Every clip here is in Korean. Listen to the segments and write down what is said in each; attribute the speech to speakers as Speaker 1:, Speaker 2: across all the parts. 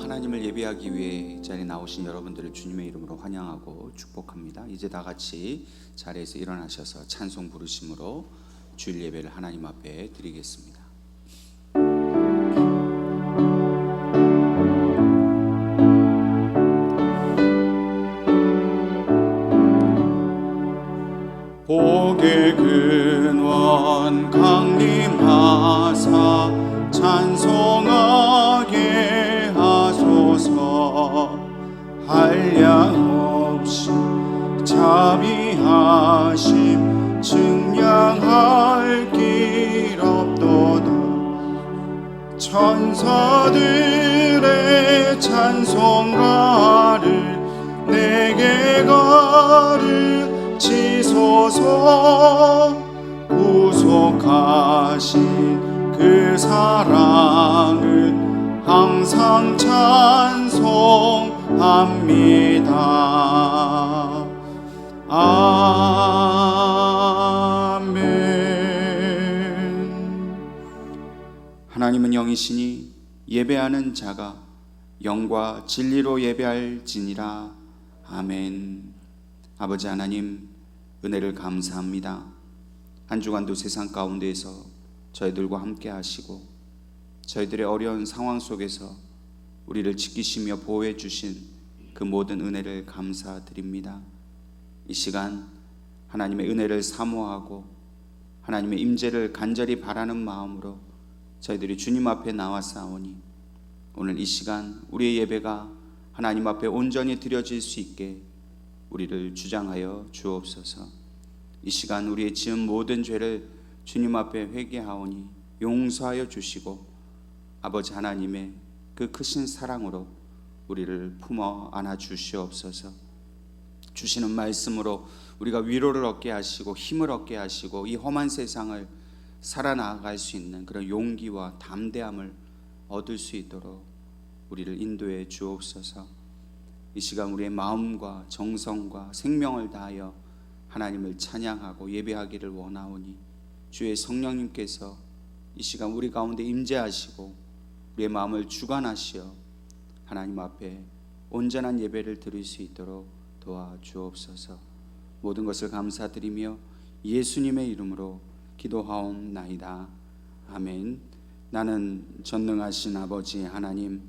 Speaker 1: 하나님을 예배하기 위해 이 자리에 나오신 여러분들을 주님의 이름으로 환영하고 축복합니다. 이제 다 같이 자리에서 일어나셔서 찬송 부르심으로 주일 예배를 하나님 앞에 드리겠습니다. 복의 근원 강림하사 찬송하게 하소서. 한량없이 자비하심 증량할 길 없도다. 천사들의 찬송가를 내게 가르치소서. 구속하신 그 사랑을 항상 찬송합니다. 아멘. 하나님은 영이시니 예배하는 자가 영과 진리로 예배할지니라. 아멘. 아버지 하나님, 은혜를 감사합니다. 한 주간도 세상 가운데에서 저희들과 함께 하시고 저희들의 어려운 상황 속에서 우리를 지키시며 보호해 주신 그 모든 은혜를 감사드립니다. 이 시간 하나님의 은혜를 사모하고 하나님의 임재를 간절히 바라는 마음으로 저희들이 주님 앞에 나와사오니 오늘 이 시간 우리의 예배가 하나님 앞에 온전히 드려질 수 있게 우리를 주장하여 주옵소서. 이 시간 우리의 지은 모든 죄를 주님 앞에 회개하오니 용서하여 주시고 아버지 하나님의 그 크신 사랑으로 우리를 품어 안아 주시옵소서. 주시는 말씀으로 우리가 위로를 얻게 하시고 힘을 얻게 하시고 이 험한 세상을 살아나갈 수 있는 그런 용기와 담대함을 얻을 수 있도록 우리를 인도해 주옵소서. 이 시간 우리의 마음과 정성과 생명을 다하여 하나님을 찬양하고 예배하기를 원하오니 주의 성령님께서 이 시간 우리 가운데 임재하시고 우리의 마음을 주관하시어 하나님 앞에 온전한 예배를 드릴 수 있도록 도와주옵소서. 모든 것을 감사드리며 예수님의 이름으로 기도하옵나이다. 아멘. 나는 전능하신 아버지 하나님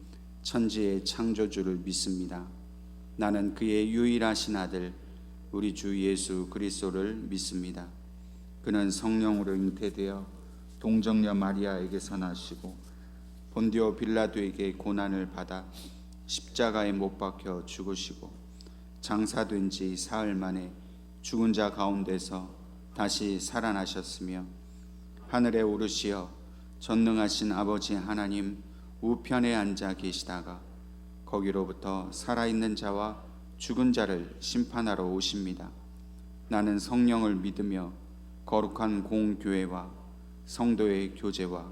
Speaker 1: 천지의 창조주를 믿습니다. 나는 그의 유일하신 아들 우리 주 예수 그리스도를 믿습니다. 그는 성령으로 잉태되어 동정녀 마리아에게서 나시고 본디오 빌라도에게 고난을 받아 십자가에 못 박혀 죽으시고 장사된 지 사흘 만에 죽은 자 가운데서 다시 살아나셨으며 하늘에 오르시어 전능하신 아버지 하나님 우편에 앉아 계시다가 거기로부터 살아있는 자와 죽은 자를 심판하러 오십니다. 나는 성령을 믿으며 거룩한 공교회와 성도의 교제와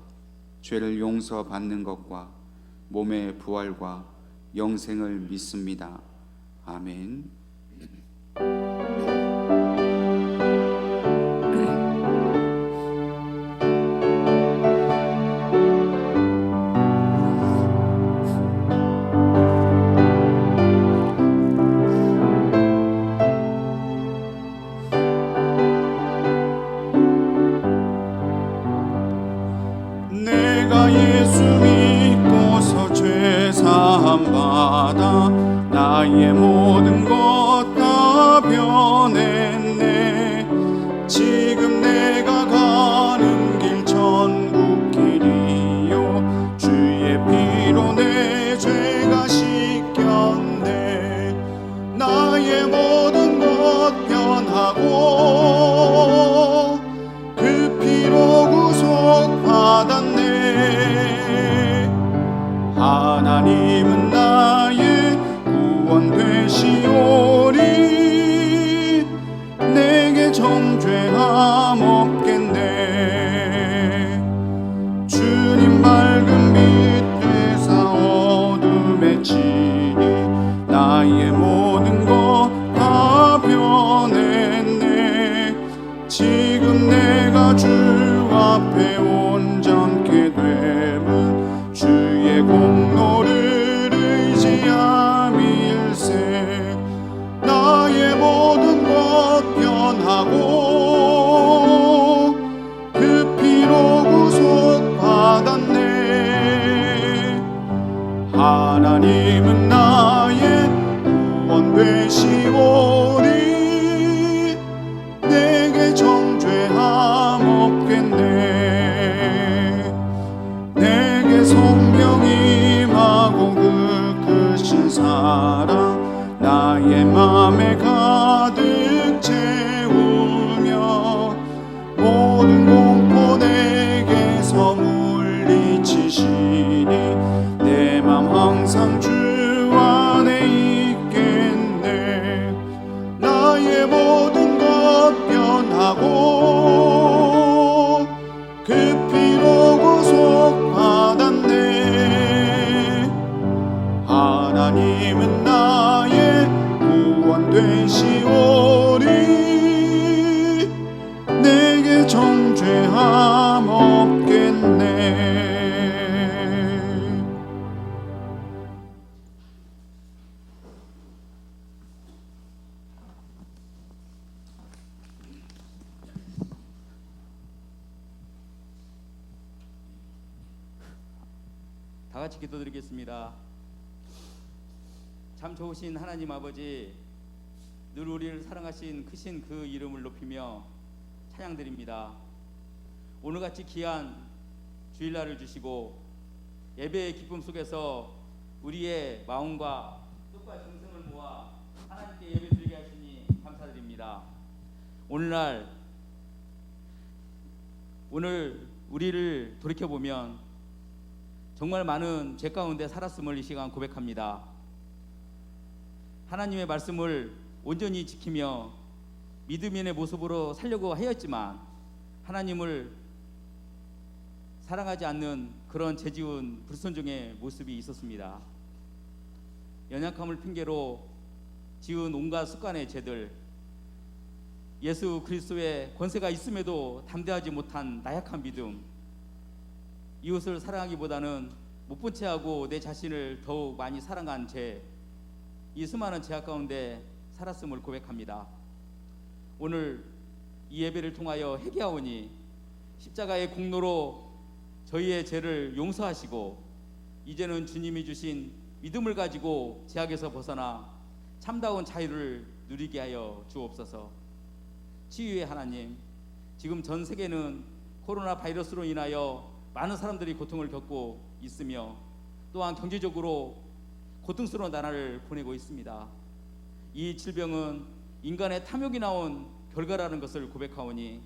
Speaker 1: 죄를 용서받는 것과 몸의 부활과 영생을 믿습니다. 아멘.
Speaker 2: 내가 예수 믿고서 죄 사함 받아 나의 모든 것 다 변했네. 지금 내가 가는 길 천국 길이요 주의 피로 내 죄가 씻겼네. 나의 모든 것 변하고 그 피로 구속받았네. 하나님은 나의 구원 되시오리. 내게 정죄함 없겠네. 주님 밝은 빛 되사 어둠에 치니 나의 모든 것 다 변했네. 지금 내가 주 앞에 온전케 됨은 주의 공로를 내 정죄함 없겠네.
Speaker 3: 다 같이 기도드리겠습니다. 참 좋으신 하나님 아버지, 늘 우리를 사랑하신 크신 그 이름을 높이며 찬양드립니다. 오늘같이 귀한 주일날을 주시고 예배의 기쁨 속에서 우리의 마음과 뜻과 정성을 모아 하나님께 예배드리게 하시니 감사드립니다. 오늘 우리를 돌이켜보면 정말 많은 죄 가운데 살았음을 이 시간 고백합니다. 하나님의 말씀을 온전히 지키며 믿음인의 모습으로 살려고 하였지만 하나님을 사랑하지 않는 그런 죄지은 불순종의 모습이 있었습니다. 연약함을 핑계로 지은 온갖 습관의 죄들, 예수 그리스도의 권세가 있음에도 담대하지 못한 나약한 믿음, 이웃을 사랑하기보다는 못 본 채하고 내 자신을 더욱 많이 사랑한 죄, 이 수많은 죄악 가운데 살았음을 고백합니다. 오늘 이 예배를 통하여 회개하오니 십자가의 공로로 저희의 죄를 용서하시고 이제는 주님이 주신 믿음을 가지고 죄악에서 벗어나 참다운 자유를 누리게 하여 주옵소서. 치유의 하나님, 지금 전 세계는 코로나 바이러스로 인하여 많은 사람들이 고통을 겪고 있으며 또한 경제적으로 고통스러운 나날을 보내고 있습니다. 이 질병은 인간의 탐욕이 나온 결과라는 것을 고백하오니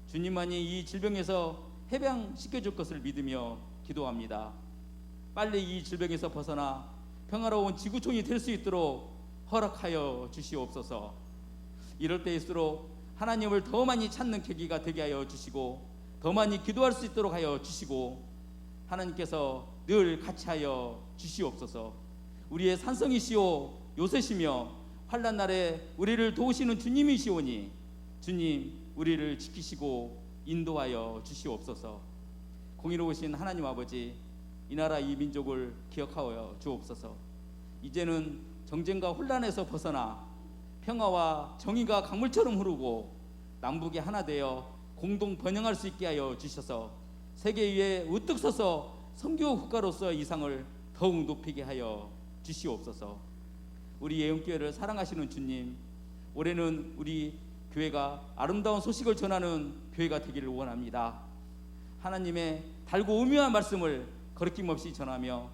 Speaker 3: 주님만이 이 질병에서 해방시켜줄 것을 믿으며 기도합니다. 빨리 이 질병에서 벗어나 평화로운 지구촌이 될 수 있도록 허락하여 주시옵소서. 이럴 때일수록 하나님을 더 많이 찾는 계기가 되게 하여 주시고 더 많이 기도할 수 있도록 하여 주시고 하나님께서 늘 같이 하여 주시옵소서. 우리의 산성이시오 요새시며 환난 날에 우리를 도우시는 주님이시오니 주님 우리를 지키시고 인도하여 주시옵소서. 공의로우신 하나님 아버지, 이 나라 이 민족을 기억하여 주옵소서. 이제는 정쟁과 혼란에서 벗어나 평화와 정의가 강물처럼 흐르고 남북이 하나 되어 공동 번영할 수 있게 하여 주셔서 세계 위에 우뚝 서서 선교 국가로서의 이상을 더욱 높이게 하여 주시옵소서. 우리 예언교회를 사랑하시는 주님, 올해는 우리 교회가 아름다운 소식을 전하는 교회가 되기를 원합니다. 하나님의 달고 오묘한 말씀을 거리낌 없이 전하며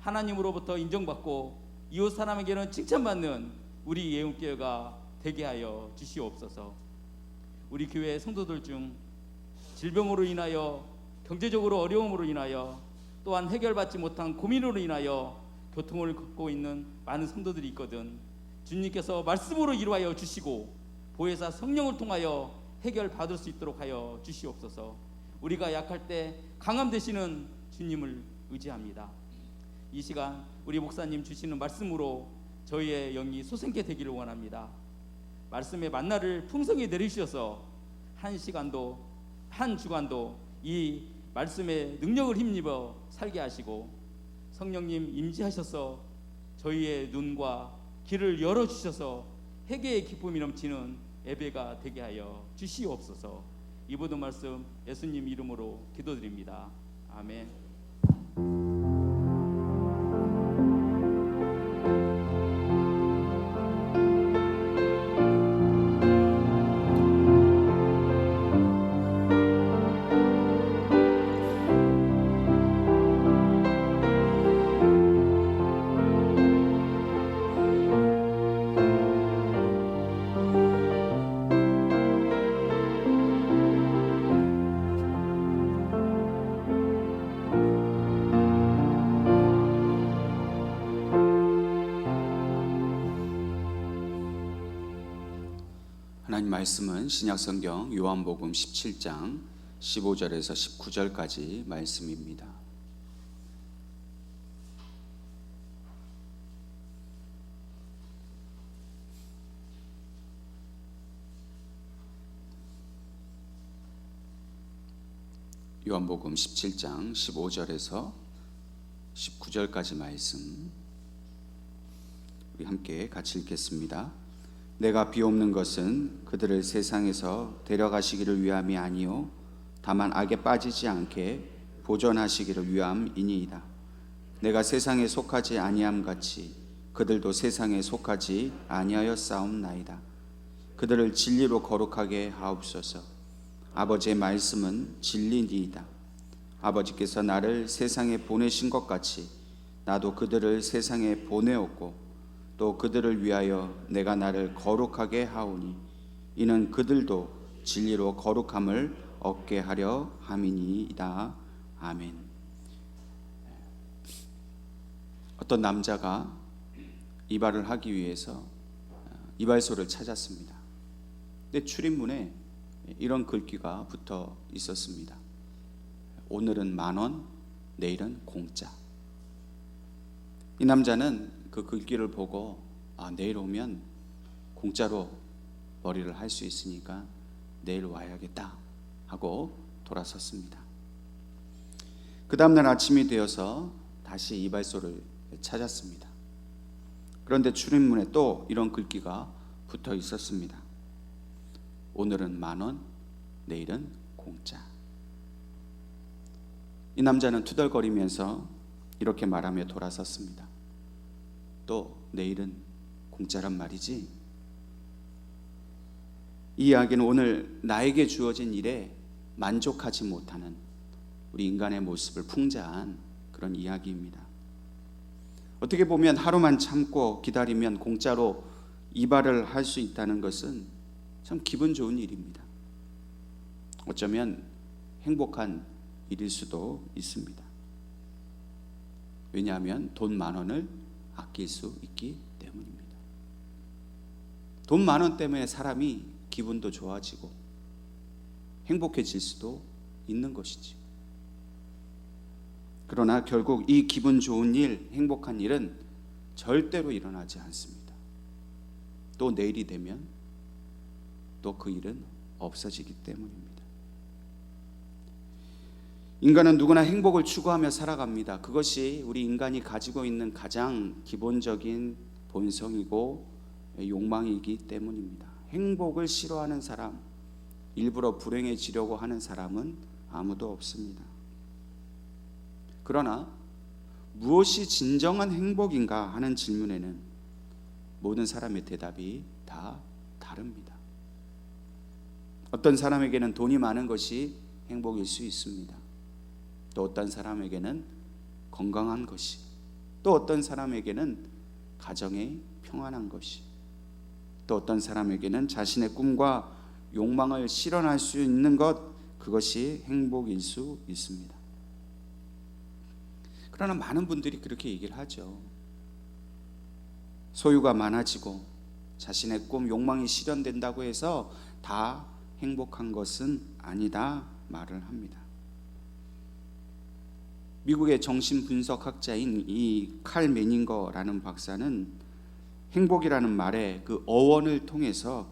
Speaker 3: 하나님으로부터 인정받고 이웃 사람에게는 칭찬받는 우리 예언교회가 되게 하여 주시옵소서. 우리 교회 성도들 중 질병으로 인하여 경제적으로 어려움으로 인하여 또한 해결받지 못한 고민으로 인하여 고통을 겪고 있는 많은 성도들이 있거든. 주님께서 말씀으로 이루하여 주시고 보혜사 성령을 통하여 해결받을 수 있도록 하여 주시옵소서. 우리가 약할 때 강함 되시는 주님을 의지합니다. 이 시간 우리 목사님 주시는 말씀으로 저희의 영이 솟게 되기를 원합니다. 말씀의 만나를 풍성히 내리셔서 한 시간도 한 주간도 이 말씀의 능력을 힘입어 살게 하시고 성령님 임재하셔서 저희의 눈과 길을 열어주셔서 회개의 기쁨이 넘치는 예배가 되게 하여 주시옵소서. 이 모든 말씀 예수님 이름으로 기도드립니다. 아멘.
Speaker 1: 하나님 말씀은 신약성경 요한복음 17장 15절에서 19절까지 말씀입니다. 요한복음 17장 15절에서 19절까지 말씀 우리 함께 같이 읽겠습니다. 내가 비옵는 것은 그들을 세상에서 데려가시기를 위함이 아니요 다만 악에 빠지지 않게 보존하시기를 위함이니이다. 내가 세상에 속하지 아니함 같이 그들도 세상에 속하지 아니하였사옵나이다. 그들을 진리로 거룩하게 하옵소서. 아버지의 말씀은 진리니이다. 아버지께서 나를 세상에 보내신 것 같이 나도 그들을 세상에 보내었고 또 그들을 위하여 내가 나를 거룩하게 하오니 이는 그들도 진리로 거룩함을 얻게 하려 함이니이다. 아멘. 어떤 남자가 이발을 하기 위해서 이발소를 찾았습니다. 근데 출입문에 이런 글귀가 붙어 있었습니다. 오늘은 10,000원, 내일은 공짜. 이 남자는 그 글귀를 보고 내일 오면 공짜로 머리를 할 수 있으니까 내일 와야겠다 하고 돌아섰습니다. 그 다음날 아침이 되어서 다시 이발소를 찾았습니다. 그런데 출입문에 또 이런 글귀가 붙어 있었습니다. 오늘은 10,000원, 내일은 공짜. 이 남자는 투덜거리면서 이렇게 말하며 돌아섰습니다. 또 내일은 공짜란 말이지? 이 이야기는 오늘 나에게 주어진 일에 만족하지 못하는 우리 인간의 모습을 풍자한 그런 이야기입니다. 어떻게 보면 하루만 참고 기다리면 공짜로 이발을 할 수 있다는 것은 참 기분 좋은 일입니다. 어쩌면 행복한 일일 수도 있습니다. 왜냐하면 돈 10,000원을 아낄 수 있기 때문입니다. 돈 10,000원 때문에 사람이 기분도 좋아지고 행복해질 수도 있는 것이지. 그러나 결국 이 기분 좋은 일, 행복한 일은 절대로 일어나지 않습니다. 또 내일이 되면 또 그 일은 없어지기 때문입니다. 인간은 누구나 행복을 추구하며 살아갑니다. 그것이 우리 인간이 가지고 있는 가장 기본적인 본성이고 욕망이기 때문입니다. 행복을 싫어하는 사람, 일부러 불행해지려고 하는 사람은 아무도 없습니다. 그러나 무엇이 진정한 행복인가 하는 질문에는 모든 사람의 대답이 다 다릅니다. 어떤 사람에게는 돈이 많은 것이 행복일 수 있습니다. 또 어떤 사람에게는 건강한 것이, 또 어떤 사람에게는 가정의 평안한 것이, 또 어떤 사람에게는 자신의 꿈과 욕망을 실현할 수 있는 것, 그것이 행복일 수 있습니다. 그러나 많은 분들이 그렇게 얘기를 하죠. 소유가 많아지고 자신의 꿈, 욕망이 실현된다고 해서 다 행복한 것은 아니다 말을 합니다. 미국의 정신분석학자인 이 칼 메닝거라는 박사는 행복이라는 말의 그 어원을 통해서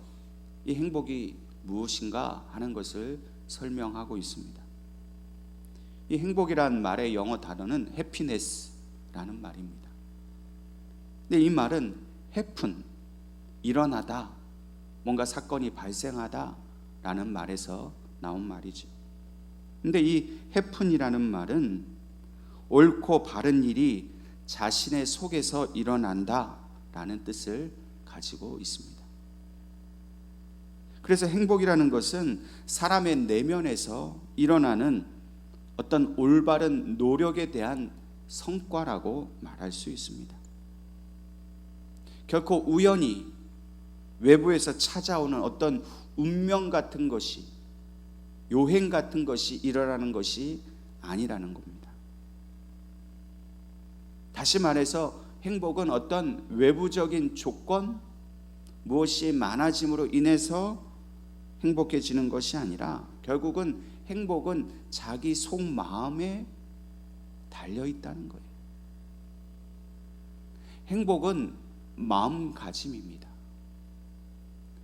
Speaker 1: 이 행복이 무엇인가 하는 것을 설명하고 있습니다. 이 행복이라는 말의 영어 단어는 happiness라는 말입니다. 근데 이 말은 happen, 일어나다, 뭔가 사건이 발생하다 라는 말에서 나온 말이죠. 근데 이 happen이라는 말은 옳고 바른 일이 자신의 속에서 일어난다 라는 뜻을 가지고 있습니다. 그래서 행복이라는 것은 사람의 내면에서 일어나는 어떤 올바른 노력에 대한 성과라고 말할 수 있습니다. 결코 우연히 외부에서 찾아오는 어떤 운명 같은 것이, 요행 같은 것이 일어나는 것이 아니라는 겁니다. 다시 말해서 행복은 어떤 외부적인 조건, 무엇이 많아짐으로 인해서 행복해지는 것이 아니라 결국은 행복은 자기 속마음에 달려있다는 거예요. 행복은 마음가짐입니다.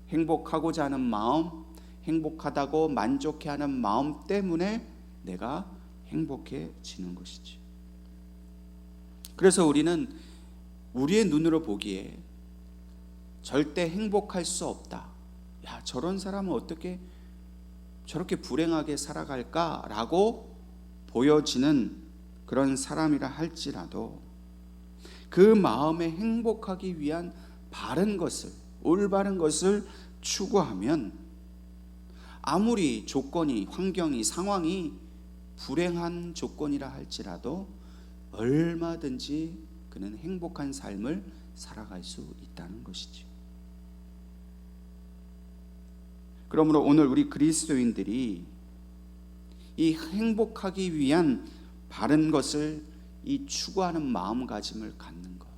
Speaker 1: 행복하고자 하는 마음, 행복하다고 만족해하는 마음 때문에 내가 행복해지는 것이지. 그래서 우리는 우리의 눈으로 보기에 절대 행복할 수 없다. 야, 저런 사람은 어떻게 저렇게 불행하게 살아갈까라고 보여지는 그런 사람이라 할지라도 그 마음에 행복하기 위한 바른 것을, 올바른 것을 추구하면 아무리 조건이, 환경이, 상황이 불행한 조건이라 할지라도 얼마든지 그는 행복한 삶을 살아갈 수 있다는 것이죠. 그러므로 오늘 우리 그리스도인들이 이 행복하기 위한 바른 것을 이 추구하는 마음가짐을 갖는 것,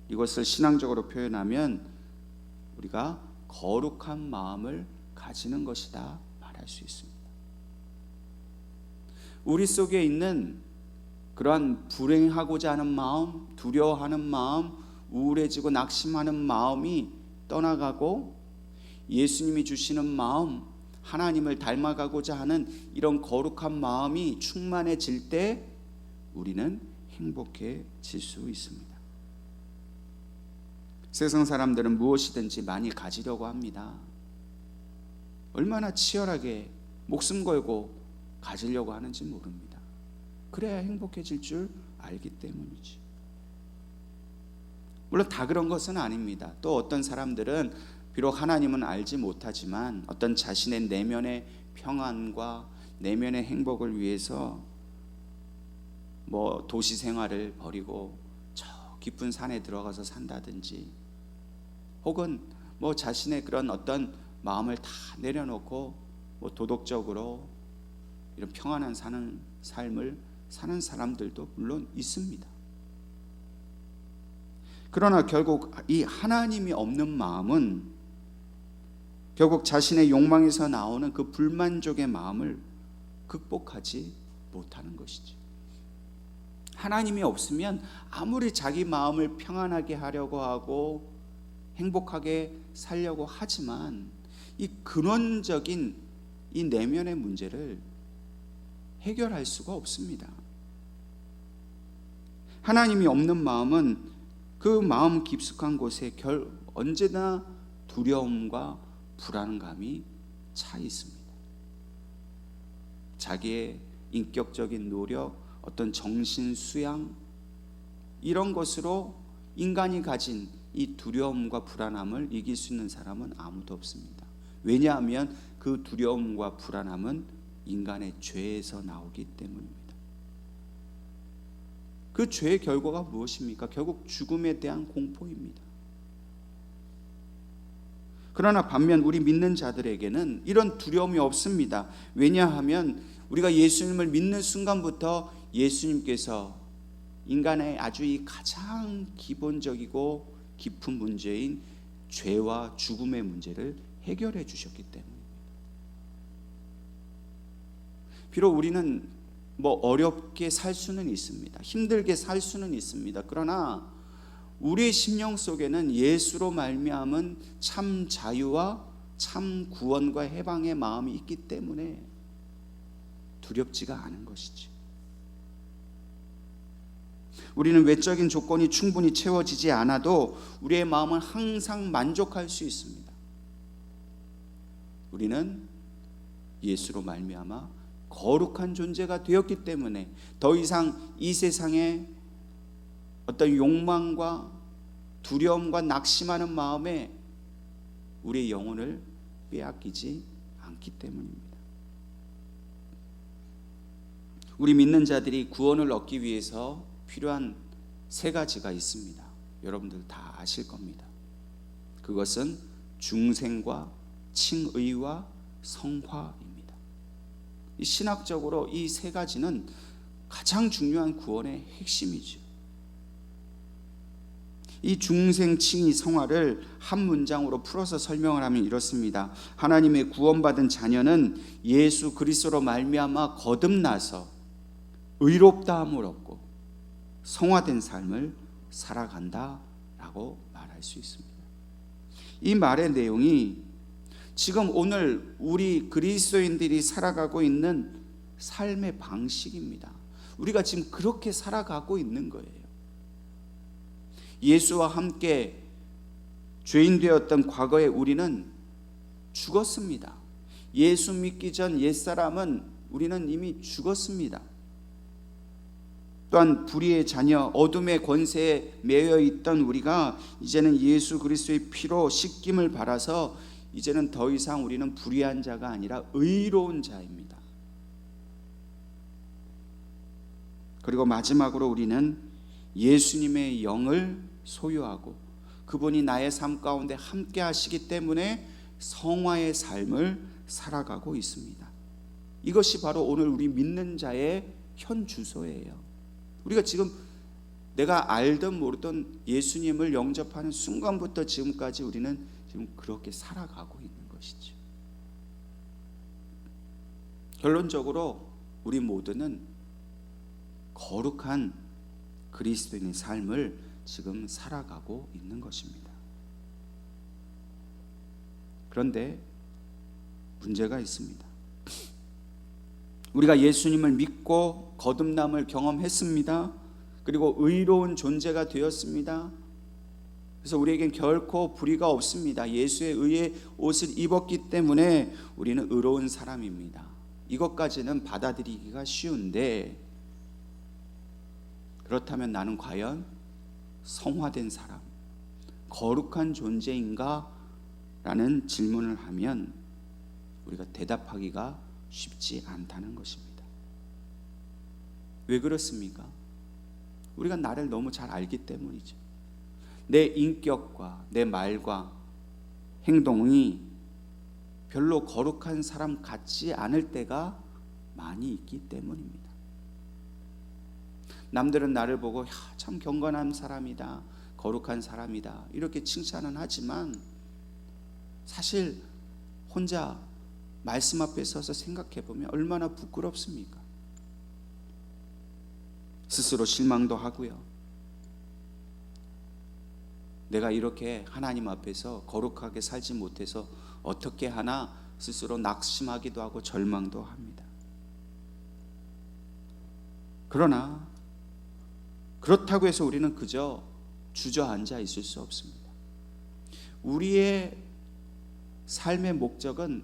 Speaker 1: 이것을 신앙적으로 표현하면 우리가 거룩한 마음을 가지는 것이다 말할 수 있습니다. 우리 속에 있는 그러한 불행하고자 하는 마음, 두려워하는 마음, 우울해지고 낙심하는 마음이 떠나가고 예수님이 주시는 마음, 하나님을 닮아가고자 하는 이런 거룩한 마음이 충만해질 때 우리는 행복해질 수 있습니다. 세상 사람들은 무엇이든지 많이 가지려고 합니다. 얼마나 치열하게 목숨 걸고 가지려고 하는지 모릅니다. 그래야 행복해질 줄 알기 때문이지. 물론 다 그런 것은 아닙니다. 또 어떤 사람들은 비록 하나님은 알지 못하지만 어떤 자신의 내면의 평안과 내면의 행복을 위해서 도시 생활을 버리고 저 깊은 산에 들어가서 산다든지, 혹은 자신의 그런 어떤 마음을 다 내려놓고 도덕적으로 이런 평안한 사는 삶을 사는 사람들도 물론 있습니다. 그러나 결국 이 하나님이 없는 마음은 결국 자신의 욕망에서 나오는 그 불만족의 마음을 극복하지 못하는 것이지. 하나님이 없으면 아무리 자기 마음을 평안하게 하려고 하고 행복하게 살려고 하지만 이 근원적인 이 내면의 문제를 해결할 수가 없습니다. 하나님이 없는 마음은 그 마음 깊숙한 곳에 언제나 두려움과 불안감이 차 있습니다. 자기의 인격적인 노력, 어떤 정신 수양, 이런 것으로 인간이 가진 이 두려움과 불안함을 이길 수 있는 사람은 아무도 없습니다. 왜냐하면 그 두려움과 불안함은 인간의 죄에서 나오기 때문입니다. 그 죄의 결과가 무엇입니까? 결국 죽음에 대한 공포입니다. 그러나 반면 우리 믿는 자들에게는 이런 두려움이 없습니다. 왜냐하면 우리가 예수님을 믿는 순간부터 예수님께서 인간의 아주 이 가장 기본적이고 깊은 문제인 죄와 죽음의 문제를 해결해 주셨기 때문입니다. 비록 우리는 어렵게 살 수는 있습니다. 힘들게 살 수는 있습니다. 그러나 우리의 심령 속에는 예수로 말미암은 참 자유와 참 구원과 해방의 마음이 있기 때문에 두렵지가 않은 것이지. 우리는 외적인 조건이 충분히 채워지지 않아도 우리의 마음은 항상 만족할 수 있습니다. 우리는 예수로 말미암아 거룩한 존재가 되었기 때문에 더 이상 이 세상에 어떤 욕망과 두려움과 낙심하는 마음에 우리의 영혼을 빼앗기지 않기 때문입니다. 우리 믿는 자들이 구원을 얻기 위해서 필요한 세 가지가 있습니다. 여러분들 다 아실 겁니다. 그것은 중생과 칭의와 성화입니다. 이 신학적으로 이 세 가지는 가장 중요한 구원의 핵심이죠. 이 중생, 칭의, 성화를 한 문장으로 풀어서 설명을 하면 이렇습니다. 하나님의 구원받은 자녀는 예수 그리스도로 말미암아 거듭나서 의롭다함을 얻고 성화된 삶을 살아간다라고 말할 수 있습니다. 이 말의 내용이 지금 오늘 우리 그리스도인들이 살아가고 있는 삶의 방식입니다. 우리가 지금 그렇게 살아가고 있는 거예요. 예수와 함께 죄인 되었던 과거의 우리는 죽었습니다. 예수 믿기 전 옛사람은 우리는 이미 죽었습니다. 또한 불의의 자녀, 어둠의 권세에 매여 있던 우리가 이제는 예수 그리스도의 피로 씻김을 받아서 이제는 더 이상 우리는 불의한 자가 아니라 의로운 자입니다. 그리고 마지막으로 우리는 예수님의 영을 소유하고 그분이 나의 삶 가운데 함께 하시기 때문에 성화의 삶을 살아가고 있습니다. 이것이 바로 오늘 우리 믿는 자의 현 주소예요. 우리가 지금 내가 알든 모르든 예수님을 영접하는 순간부터 지금까지 우리는 지금 그렇게 살아가고 있는 것이죠. 결론적으로 우리 모두는 거룩한 그리스도인의 삶을 지금 살아가고 있는 것입니다. 그런데 문제가 있습니다. 우리가 예수님을 믿고 거듭남을 경험했습니다. 그리고 의로운 존재가 되었습니다. 그래서 우리에겐 결코 불의가 없습니다. 예수의 의의 옷을 입었기 때문에 우리는 의로운 사람입니다. 이것까지는 받아들이기가 쉬운데, 그렇다면 나는 과연 성화된 사람, 거룩한 존재인가? 라는 질문을 하면 우리가 대답하기가 쉽지 않다는 것입니다. 왜 그렇습니까? 우리가 나를 너무 잘 알기 때문이죠. 내 인격과 내 말과 행동이 별로 거룩한 사람 같지 않을 때가 많이 있기 때문입니다. 남들은 나를 보고 참 경건한 사람이다, 거룩한 사람이다 이렇게 칭찬은 하지만 사실 혼자 말씀 앞에 서서 생각해 보면 얼마나 부끄럽습니까? 스스로 실망도 하고요. 내가 이렇게 하나님 앞에서 거룩하게 살지 못해서 어떻게 하나 스스로 낙심하기도 하고 절망도 합니다. 그러나 그렇다고 해서 우리는 그저 주저앉아 있을 수 없습니다. 우리의 삶의 목적은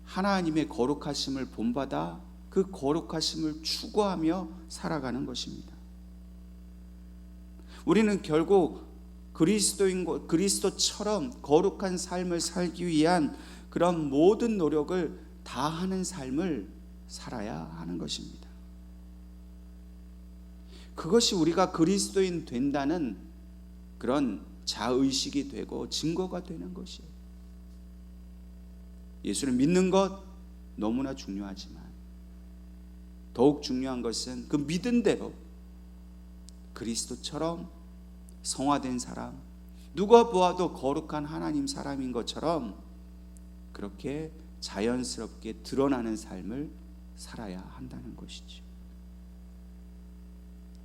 Speaker 1: 하나님의 거룩하심을 본받아 그 거룩하심을 추구하며 살아가는 것입니다. 우리는 결국 그리스도처럼 거룩한 삶을 살기 위한 그런 모든 노력을 다하는 삶을 살아야 하는 것입니다. 그것이 우리가 그리스도인 된다는 그런 자의식이 되고 증거가 되는 것이에요. 예수를 믿는 것 너무나 중요하지만 더욱 중요한 것은 그 믿은 대로 그리스도처럼 성화된 사람, 누가 보아도 거룩한 하나님 사람인 것처럼 그렇게 자연스럽게 드러나는 삶을 살아야 한다는 것이죠.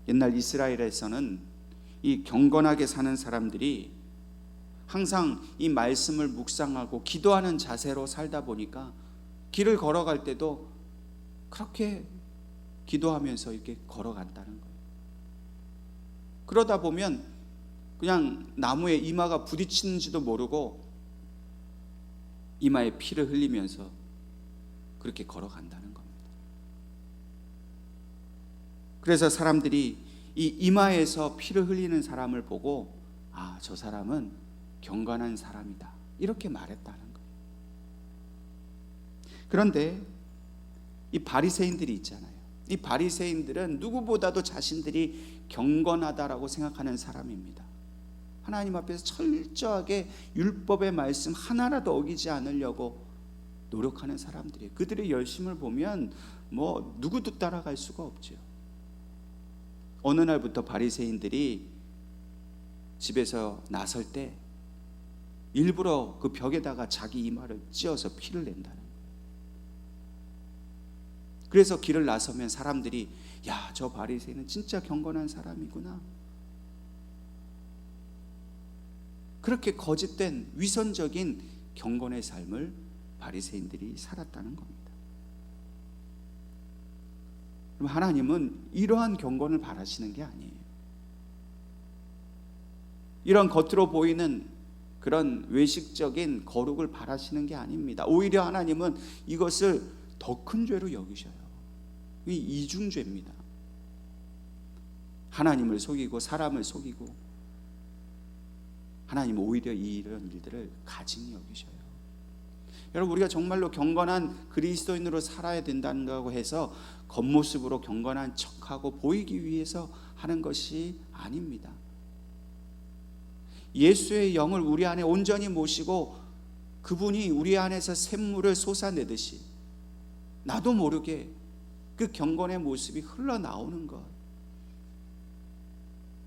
Speaker 1: 옛날 이스라엘에서는 이 경건하게 사는 사람들이 항상 이 말씀을 묵상하고 기도하는 자세로 살다 보니까 길을 걸어갈 때도 그렇게 기도하면서 이렇게 걸어간다는 거예요. 그러다 보면 그냥 나무에 이마가 부딪히는지도 모르고 이마에 피를 흘리면서 그렇게 걸어간다는 겁니다. 그래서 사람들이 이 이마에서 피를 흘리는 사람을 보고 아, 저 사람은 경건한 사람이다 이렇게 말했다는 거예요. 그런데 이 바리새인들이 있잖아요. 이 바리새인들은 누구보다도 자신들이 경건하다라고 생각하는 사람입니다. 하나님 앞에서 철저하게 율법의 말씀 하나라도 어기지 않으려고 노력하는 사람들이에요. 그들의 열심을 보면 뭐 누구도 따라갈 수가 없죠. 어느 날부터 바리새인들이 집에서 나설 때 일부러 그 벽에다가 자기 이마를 찧어서 피를 낸다는 거예요. 그래서 길을 나서면 사람들이 야, 저 바리새인은 진짜 경건한 사람이구나. 그렇게 거짓된 위선적인 경건의 삶을 바리새인들이 살았다는 겁니다. 그럼 하나님은 이러한 경건을 바라시는 게 아니에요. 이런 겉으로 보이는 그런 외식적인 거룩을 바라시는 게 아닙니다. 오히려 하나님은 이것을 더 큰 죄로 여기셔요. 이 이중죄입니다. 하나님을 속이고 사람을 속이고, 하나님은 오히려 이런 일들을 가증히 여기셔요. 여러분, 우리가 정말로 경건한 그리스도인으로 살아야 된다고 해서 겉모습으로 경건한 척하고 보이기 위해서 하는 것이 아닙니다. 예수의 영을 우리 안에 온전히 모시고 그분이 우리 안에서 샘물을 솟아내듯이 나도 모르게 그 경건의 모습이 흘러나오는 것,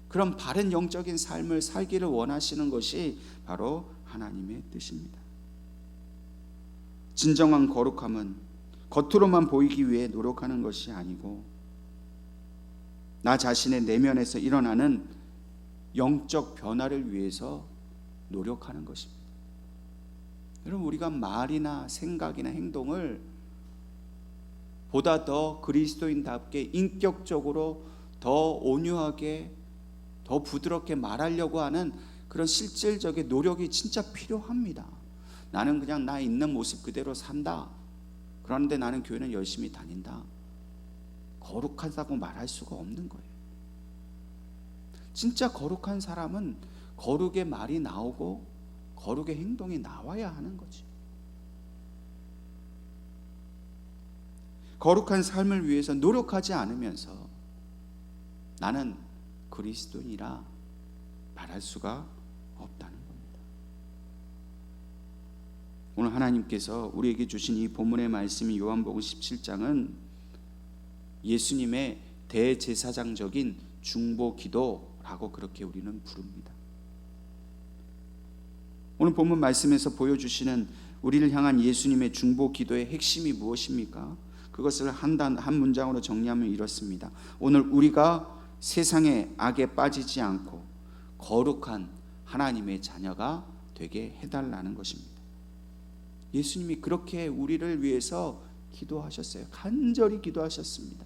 Speaker 1: 그런 바른 영적인 삶을 살기를 원하시는 것이 바로 하나님의 뜻입니다. 진정한 거룩함은 겉으로만 보이기 위해 노력하는 것이 아니고 나 자신의 내면에서 일어나는 영적 변화를 위해서 노력하는 것입니다. 여러분, 우리가 말이나 생각이나 행동을 보다 더 그리스도인답게 인격적으로 더 온유하게 더 부드럽게 말하려고 하는 그런 실질적인 노력이 진짜 필요합니다. 나는 그냥 나 있는 모습 그대로 산다, 그런데 나는 교회는 열심히 다닌다, 거룩하다고 말할 수가 없는 거예요. 진짜 거룩한 사람은 거룩의 말이 나오고 거룩의 행동이 나와야 하는 거지. 거룩한 삶을 위해서 노력하지 않으면서 나는 그리스도인이라 말할 수가 없다는 겁니다. 오늘 하나님께서 우리에게 주신 이 본문의 말씀인 요한복음 17장은 예수님의 대제사장적인 중보 기도라고 그렇게 우리는 부릅니다. 오늘 본문 말씀에서 보여주시는 우리를 향한 예수님의 중보 기도의 핵심이 무엇입니까? 그것을 한 문장으로 정리하면 이렇습니다. 오늘 우리가 세상의 악에 빠지지 않고 거룩한 하나님의 자녀가 되게 해달라는 것입니다. 예수님이 그렇게 우리를 위해서 기도하셨어요. 간절히 기도하셨습니다.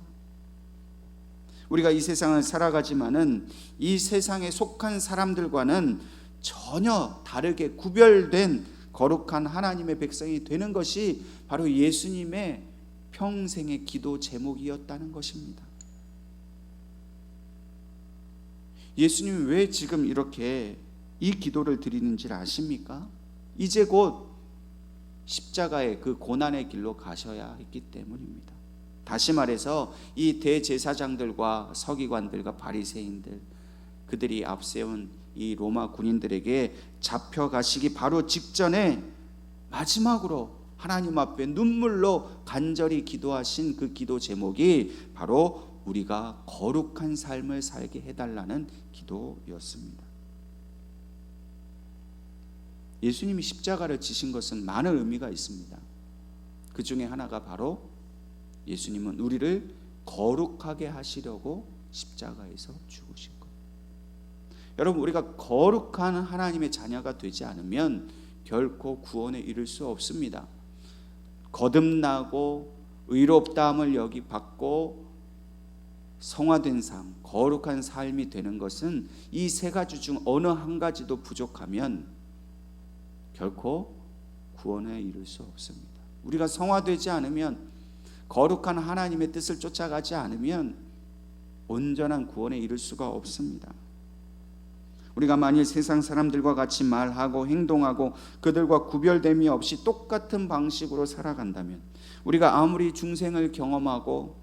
Speaker 1: 우리가 이 세상을 살아가지만은 이 세상에 속한 사람들과는 전혀 다르게 구별된 거룩한 하나님의 백성이 되는 것이 바로 예수님의 평생의 기도 제목이었다는 것입니다. 예수님이 왜 지금 이렇게 이 기도를 드리는지를 아십니까? 이제 곧 십자가의 그 고난의 길로 가셔야 했기 때문입니다. 다시 말해서 이 대제사장들과 서기관들과 바리새인들, 그들이 앞세운 이 로마 군인들에게 잡혀가시기 바로 직전에 마지막으로 하나님 앞에 눈물로 간절히 기도하신 그 기도 제목이 바로 우리가 거룩한 삶을 살게 해달라는 기도였습니다. 예수님이 십자가를 지신 것은 많은 의미가 있습니다. 그 중에 하나가 바로 예수님은 우리를 거룩하게 하시려고 십자가에서 죽으신 것. 여러분, 우리가 거룩한 하나님의 자녀가 되지 않으면 결코 구원에 이를 수 없습니다. 거듭나고 의롭다함을 여기 받고 성화된 삶, 거룩한 삶이 되는 것은 이 세 가지 중 어느 한 가지도 부족하면 결코 구원에 이를 수 없습니다. 우리가 성화되지 않으면, 거룩한 하나님의 뜻을 쫓아가지 않으면 온전한 구원에 이를 수가 없습니다. 우리가 만일 세상 사람들과 같이 말하고 행동하고 그들과 구별됨이 없이 똑같은 방식으로 살아간다면, 우리가 아무리 중생을 경험하고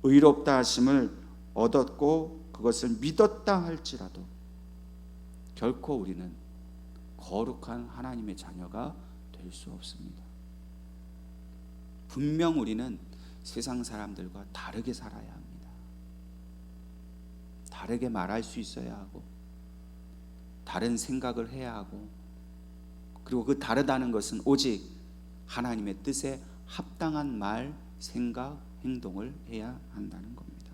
Speaker 1: 의롭다 하심을 얻었고 그것을 믿었다 할지라도 결코 우리는 거룩한 하나님의 자녀가 될 수 없습니다. 분명 우리는 세상 사람들과 다르게 살아야 합니다. 다르게 말할 수 있어야 하고, 다른 생각을 해야 하고, 그리고 그 다르다는 것은 오직 하나님의 뜻에 합당한 말, 생각, 행동을 해야 한다는 겁니다.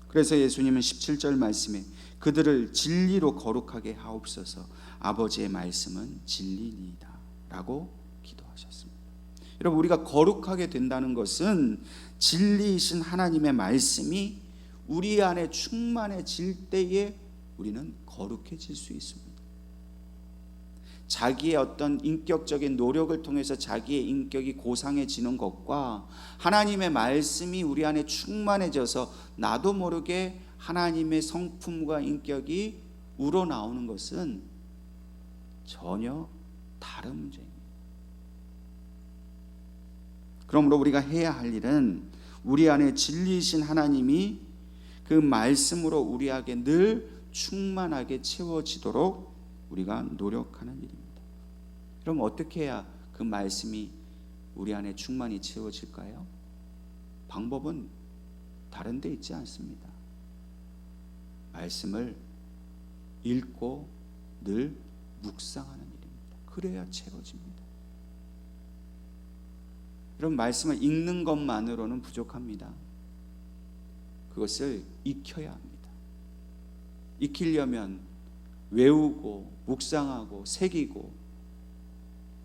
Speaker 1: 그래서 예수님은 17절 말씀에 그들을 진리로 거룩하게 하옵소서, 아버지의 말씀은 진리니이다 라고 기도하셨습니다. 여러분, 우리가 거룩하게 된다는 것은 진리이신 하나님의 말씀이 우리 안에 충만해질 때에 우리는 거룩해질 수 있습니다. 자기의 어떤 인격적인 노력을 통해서 자기의 인격이 고상해지는 것과 하나님의 말씀이 우리 안에 충만해져서 나도 모르게 하나님의 성품과 인격이 우러나오는 것은 전혀 다른 문제입니다. 그러므로 우리가 해야 할 일은 우리 안에 진리이신 하나님이 그 말씀으로 우리에게 늘 충만하게 채워지도록 우리가 노력하는 일입니다. 그럼 어떻게 해야 그 말씀이 우리 안에 충만히 채워질까요? 방법은 다른 데 있지 않습니다. 말씀을 읽고 늘 묵상하는 일입니다. 그래야 채워집니다. 여러분, 말씀을 읽는 것만으로는 부족합니다. 그것을 익혀야 합니다. 익히려면 외우고 묵상하고 새기고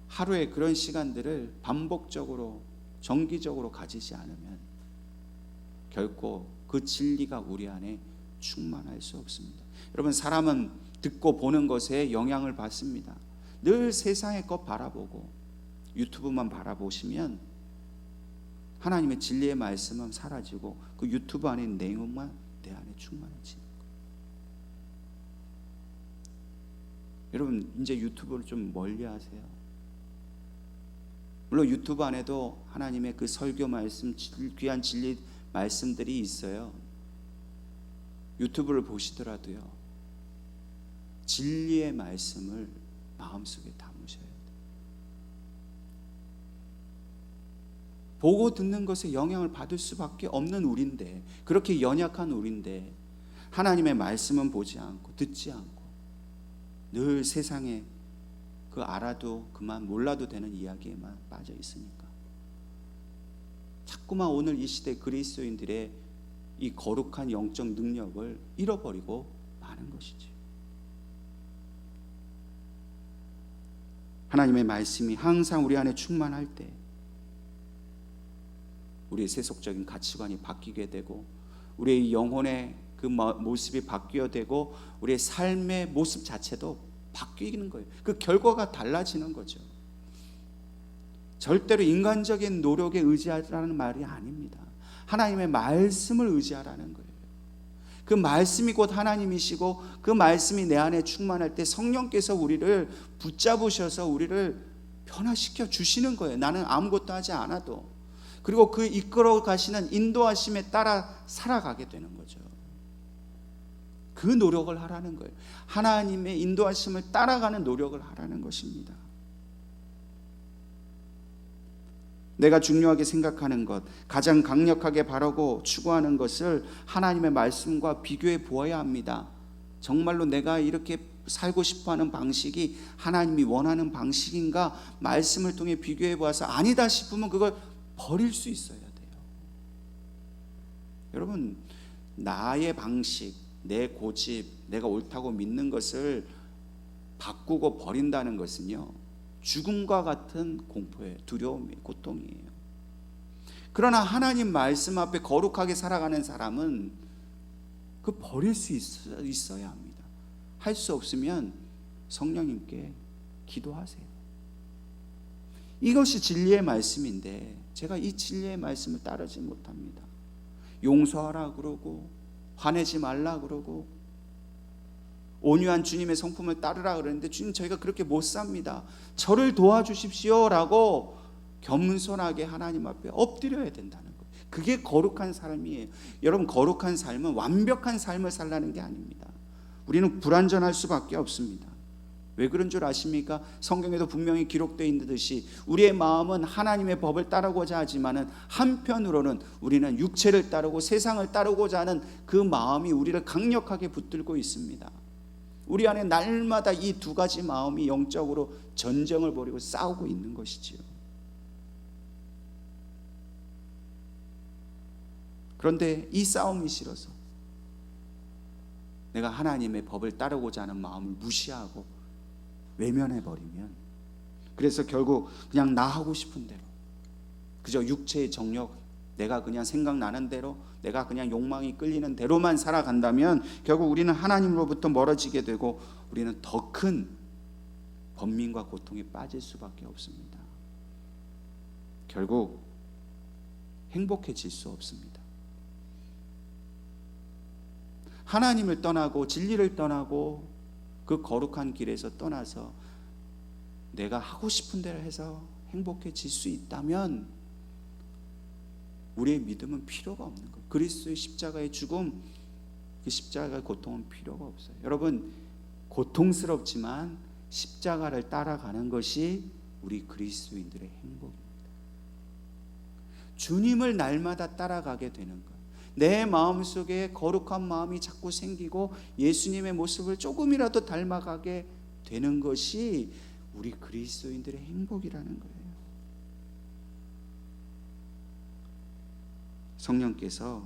Speaker 1: 하루에 그런 시간들을 반복적으로 정기적으로 가지지 않으면 결코 그 진리가 우리 안에 충만할 수 없습니다. 여러분, 사람은 듣고 보는 것에 영향을 받습니다. 늘 세상의 것 바라보고 유튜브만 바라보시면 하나님의 진리의 말씀은 사라지고 그 유튜브 안에 있는 내용만 내 안에 충만해지는 거예요. 여러분, 이제 유튜브를 좀 멀리 하세요. 물론 유튜브 안에도 하나님의 그 설교 말씀, 귀한 진리 말씀들이 있어요. 유튜브를 보시더라도요, 진리의 말씀을 마음속에 담으셔야 돼요. 보고 듣는 것에 영향을 받을 수밖에 없는 우리인데, 그렇게 연약한 우리인데 하나님의 말씀은 보지 않고 듣지 않고 늘 세상에 그 알아도 그만 몰라도 되는 이야기에만 빠져 있으니까 자꾸만 오늘 이 시대 그리스도인들의 이 거룩한 영적 능력을 잃어버리고 마는 것이지. 하나님의 말씀이 항상 우리 안에 충만할 때 우리의 세속적인 가치관이 바뀌게 되고 우리의 영혼의 그 모습이 바뀌어야 되고 우리의 삶의 모습 자체도 바뀌는 거예요. 그 결과가 달라지는 거죠. 절대로 인간적인 노력에 의지하라는 말이 아닙니다. 하나님의 말씀을 의지하라는 거예요. 그 말씀이 곧 하나님이시고 그 말씀이 내 안에 충만할 때 성령께서 우리를 붙잡으셔서 우리를 변화시켜 주시는 거예요. 나는 아무것도 하지 않아도. 그리고 그 이끌어 가시는 인도하심에 따라 살아가게 되는 거죠. 그 노력을 하라는 거예요. 하나님의 인도하심을 따라가는 노력을 하라는 것입니다. 내가 중요하게 생각하는 것, 가장 강력하게 바라고 추구하는 것을 하나님의 말씀과 비교해 보아야 합니다. 정말로 내가 이렇게 살고 싶어하는 방식이 하나님이 원하는 방식인가? 말씀을 통해 비교해 보아서 아니다 싶으면 그걸 버릴 수 있어야 돼요. 여러분, 나의 방식, 내 고집, 내가 옳다고 믿는 것을 바꾸고 버린다는 것은요, 죽음과 같은 공포예요. 두려움이에요. 고통이에요. 그러나 하나님 말씀 앞에 거룩하게 살아가는 사람은 그 버릴 수 있어야 합니다. 할 수 없으면 성령님께 기도하세요. 이것이 진리의 말씀인데 제가 이 진리의 말씀을 따르지 못합니다. 용서하라 그러고 화내지 말라 그러고 온유한 주님의 성품을 따르라 그러는데 주님, 저희가 그렇게 못 삽니다. 저를 도와주십시오라고 겸손하게 하나님 앞에 엎드려야 된다는 거예요. 그게 거룩한 삶이에요. 여러분, 거룩한 삶은 완벽한 삶을 살라는 게 아닙니다. 우리는 불완전할 수밖에 없습니다. 왜 그런 줄 아십니까? 성경에도 분명히 기록되어 있는 듯이 우리의 마음은 하나님의 법을 따르고자 하지만은 한편으로는 우리는 육체를 따르고 세상을 따르고자 하는 그 마음이 우리를 강력하게 붙들고 있습니다. 우리 안에 날마다 이 두 가지 마음이 영적으로 전쟁을 벌이고 싸우고 있는 것이지요. 그런데 이 싸움이 싫어서 내가 하나님의 법을 따르고자 하는 마음을 무시하고 외면해버리면, 그래서 결국 그냥 나 하고 싶은 대로 그저 육체의 정욕, 내가 그냥 생각나는 대로, 내가 그냥 욕망이 끌리는 대로만 살아간다면 결국 우리는 하나님으로부터 멀어지게 되고 우리는 더 큰 번민과 고통에 빠질 수밖에 없습니다. 결국 행복해질 수 없습니다. 하나님을 떠나고 진리를 떠나고 그 거룩한 길에서 떠나서 내가 하고 싶은 대로 해서 행복해질 수 있다면 우리의 믿음은 필요가 없는 거예요. 그리스도의 십자가의 죽음, 그 십자가의 고통은 필요가 없어요. 여러분, 고통스럽지만 십자가를 따라가는 것이 우리 그리스도인들의 행복입니다. 주님을 날마다 따라가게 되는 거예요. 내 마음속에 거룩한 마음이 자꾸 생기고 예수님의 모습을 조금이라도 닮아가게 되는 것이 우리 그리스도인들의 행복이라는 거예요. 성령께서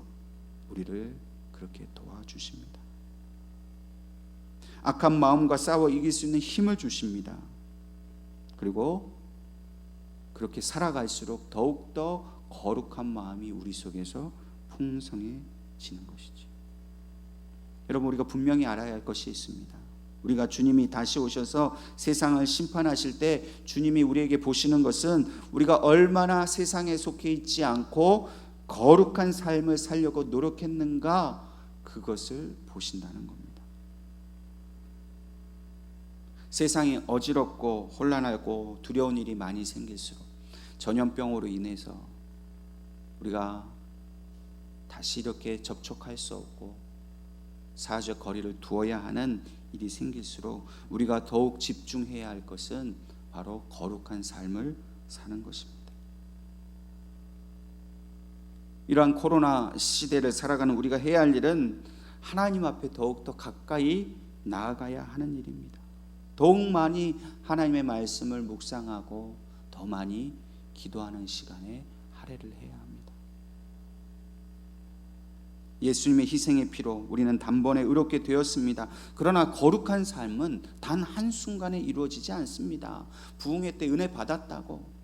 Speaker 1: 우리를 그렇게 도와주십니다. 악한 마음과 싸워 이길 수 있는 힘을 주십니다. 그리고 그렇게 살아갈수록 더욱더 거룩한 마음이 우리 속에서 풍성해지는 것이죠. 여러분, 우리가 분명히 알아야 할 것이 있습니다. 우리가 주님이 다시 오셔서 세상을 심판하실 때 주님이 우리에게 보시는 것은 우리가 얼마나 세상에 속해 있지 않고 거룩한 삶을 살려고 노력했는가, 그것을 보신다는 겁니다. 세상이 어지럽고 혼란하고 두려운 일이 많이 생길수록 전염병으로 인해서 우리가 다시 이렇게 접촉할 수 없고 사회적 거리를 두어야 하는 일이 생길수록 우리가 더욱 집중해야 할 것은 바로 거룩한 삶을 사는 것입니다. 이러한 코로나 시대를 살아가는 우리가 해야 할 일은 하나님 앞에 더욱더 가까이 나아가야 하는 일입니다. 더욱 많이 하나님의 말씀을 묵상하고 더 많이 기도하는 시간에 할애를 해야 합니다. 예수님의 희생의 피로 우리는 단번에 의롭게 되었습니다. 그러나 거룩한 삶은 단 한순간에 이루어지지 않습니다. 부흥회 때 은혜 받았다고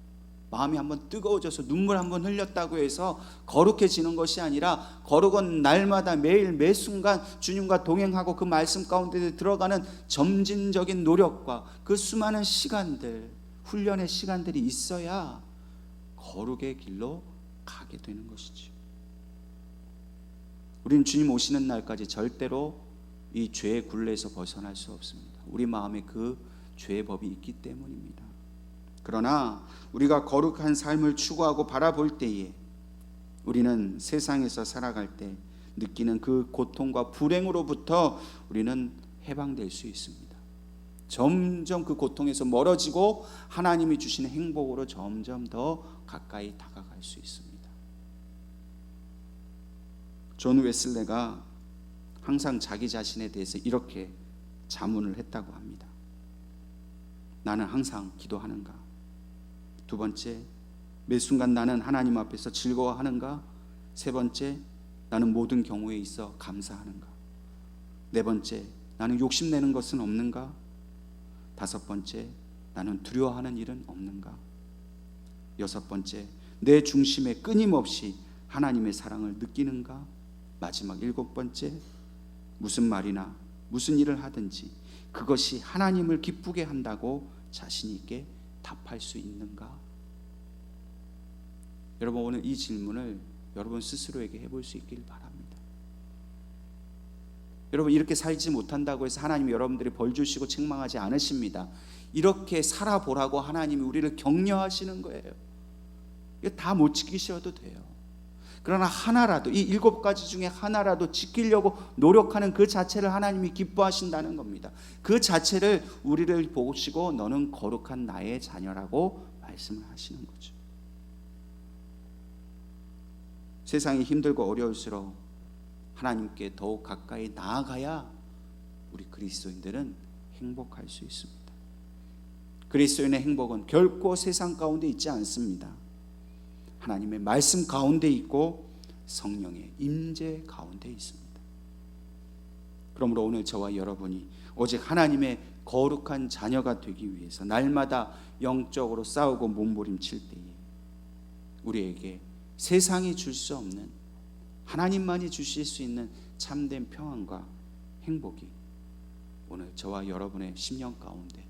Speaker 1: 마음이 한번 뜨거워져서 눈물 한번 흘렸다고 해서 거룩해지는 것이 아니라 거룩은 날마다 매일 매 순간 주님과 동행하고 그 말씀 가운데 들어가는 점진적인 노력과 그 수많은 시간들, 훈련의 시간들이 있어야 거룩의 길로 가게 되는 것이죠. 우리는 주님 오시는 날까지 절대로 이 죄의 굴레에서 벗어날 수 없습니다. 우리 마음에 그 죄의 법이 있기 때문입니다. 그러나 우리가 거룩한 삶을 추구하고 바라볼 때에 우리는 세상에서 살아갈 때 느끼는 그 고통과 불행으로부터 우리는 해방될 수 있습니다. 점점 그 고통에서 멀어지고 하나님이 주시는 행복으로 점점 더 가까이 다가갈 수 있습니다. 존 웨슬레가 항상 자기 자신에 대해서 이렇게 자문을 했다고 합니다. 나는 항상 기도하는가? 두 번째, 매 순간 나는 하나님 앞에서 즐거워하는가? 세 번째, 나는 모든 경우에 있어 감사하는가? 네 번째, 나는 욕심내는 것은 없는가? 다섯 번째, 나는 두려워하는 일은 없는가? 여섯 번째, 내 중심에 끊임없이 하나님의 사랑을 느끼는가? 마지막 일곱 번째, 무슨 말이나 무슨 일을 하든지 그것이 하나님을 기쁘게 한다고 자신 있게 답할 수 있는가? 여러분, 오늘 이 질문을 여러분 스스로에게 해볼 수 있길 바랍니다. 여러분, 이렇게 살지 못한다고 해서 하나님이 여러분들이 벌 주시고 책망하지 않으십니다. 이렇게 살아보라고 하나님이 우리를 격려하시는 거예요. 이거 다 못 지키셔도 돼요. 그러나 하나라도, 이 7가지 중에 하나라도 지키려고 노력하는 그 자체를 하나님이 기뻐하신다는 겁니다. 그 자체를 우리를 보시고 너는 거룩한 나의 자녀라고 말씀을 하시는 거죠. 세상이 힘들고 어려울수록 하나님께 더욱 가까이 나아가야 우리 그리스도인들은 행복할 수 있습니다. 그리스도인의 행복은 결코 세상 가운데 있지 않습니다. 하나님의 말씀 가운데 있고 성령의 임재 가운데 있습니다. 그러므로 오늘 저와 여러분이 오직 하나님의 거룩한 자녀가 되기 위해서 날마다 영적으로 싸우고 몸부림칠 때에 우리에게 세상이 줄 수 없는, 하나님만이 주실 수 있는 참된 평안과 행복이 오늘 저와 여러분의 심령 가운데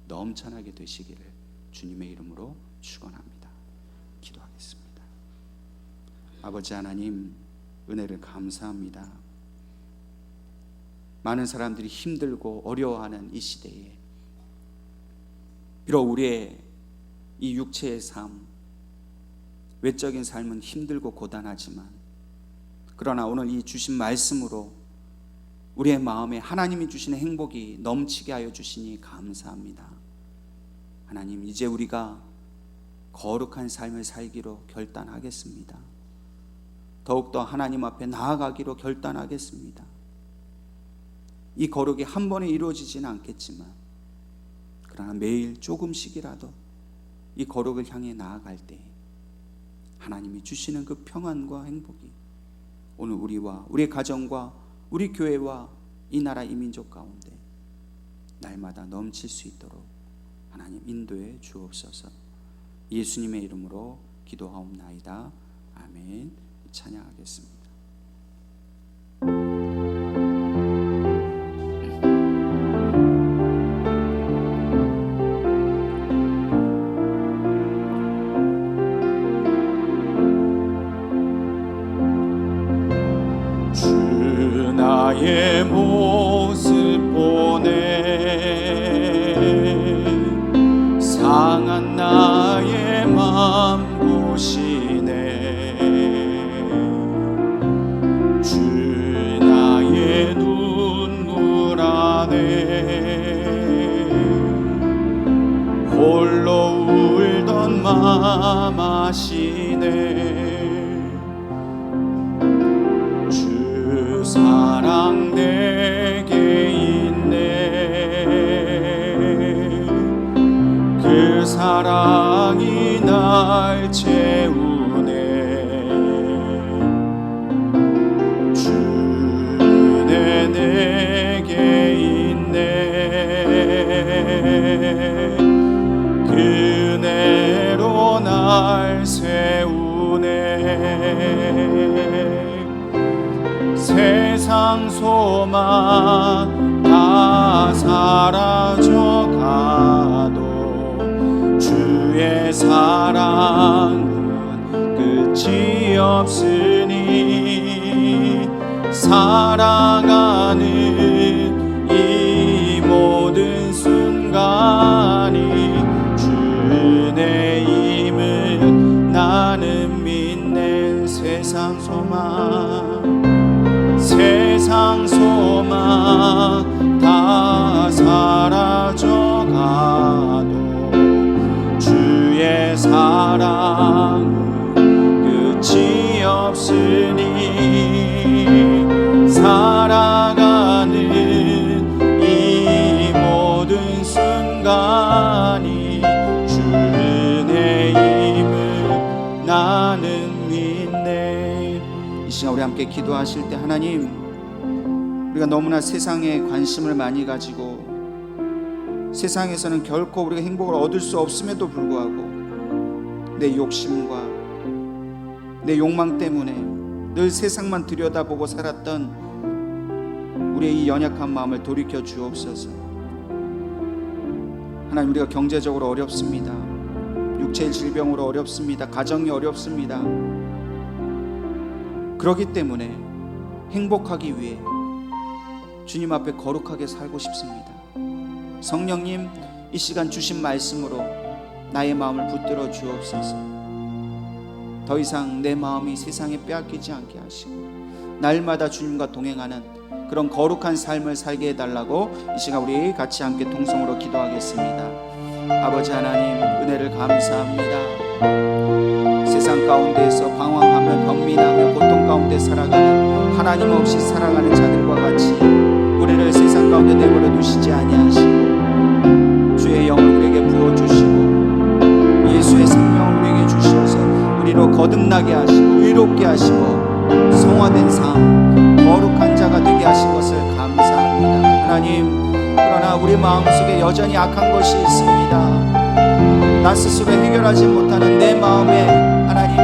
Speaker 1: 넘쳐나게 되시기를 주님의 이름으로 축원합니다. 기도하겠습니다. 아버지 하나님, 은혜를 감사합니다. 많은 사람들이 힘들고 어려워하는 이 시대에 비록 우리의 이 육체의 삶, 외적인 삶은 힘들고 고단하지만, 그러나 오늘 이 주신 말씀으로 우리의 마음에 하나님이 주시는 행복이 넘치게 하여 주시니 감사합니다. 하나님, 이제 우리가 거룩한 삶을 살기로 결단하겠습니다. 더욱더 하나님 앞에 나아가기로 결단하겠습니다. 이 거룩이 한 번에 이루어지지는 않겠지만, 그러나 매일 조금씩이라도 이 거룩을 향해 나아갈 때 하나님이 주시는 그 평안과 행복이 오늘 우리와 우리 가정과 우리 교회와 이 나라 이 민족 가운데 날마다 넘칠 수 있도록 하나님 인도해 주옵소서. 예수님의 이름으로 기도하옵나이다. 아멘. 찬양하겠습니다.
Speaker 2: 주 나의 모습 보네, 상한 나의 맘 보시네. 주 나의 눈물 안에 홀로 울던 맘 아시네. 주 사랑 내게 있네, 그 사랑이 날 채우네. 주네 내게 있네, 그네로 날 세우네. 세상 소망 다 사라져가도 주의 사랑은 끝이 없으니, 살아가는 이 모든 순간이 주의 힘을 나는 믿는. 세상 소망 다 사라져가도 주의 사랑은 끝이 없으니, 살아가는 이 모든 순간이 주의 힘을 나는 믿네.
Speaker 1: 이 시간 우리 함께 기도하실 때, 하나님, 우리가 너무나 세상에 관심을 많이 가지고 세상에서는 결코 우리가 행복을 얻을 수 없음에도 불구하고 내 욕심과 내 욕망 때문에 늘 세상만 들여다보고 살았던 우리의 이 연약한 마음을 돌이켜 주옵소서. 하나님, 우리가 경제적으로 어렵습니다. 육체의 질병으로 어렵습니다. 가정이 어렵습니다. 그렇기 때문에 행복하기 위해 주님 앞에 거룩하게 살고 싶습니다. 성령님, 이 시간 주신 말씀으로 나의 마음을 붙들어 주옵소서. 더 이상 내 마음이 세상에 빼앗기지 않게 하시고 날마다 주님과 동행하는 그런 거룩한 삶을 살게 해달라고 이 시간 우리 같이 함께 통성으로 기도하겠습니다. 아버지 하나님, 은혜를 감사합니다. 세상 가운데에서 방황하며 병민하며 고통 가운데 살아가는, 하나님 없이 살아가는 자들과 같이 우리를 세상 가운데 내버려 두시지 아니하시고 주의 영을 우리에게 부어주시고 예수의 생명을 우리에게 주셔서 우리로 거듭나게 하시고 의롭게 하시고 성화된 삶, 거룩한 자가 되게 하신 것을 감사합니다. 하나님, 그러나 우리 마음속에 여전히 악한 것이 있습니다. 나 스스로 해결하지 못하는 내 마음에 하나님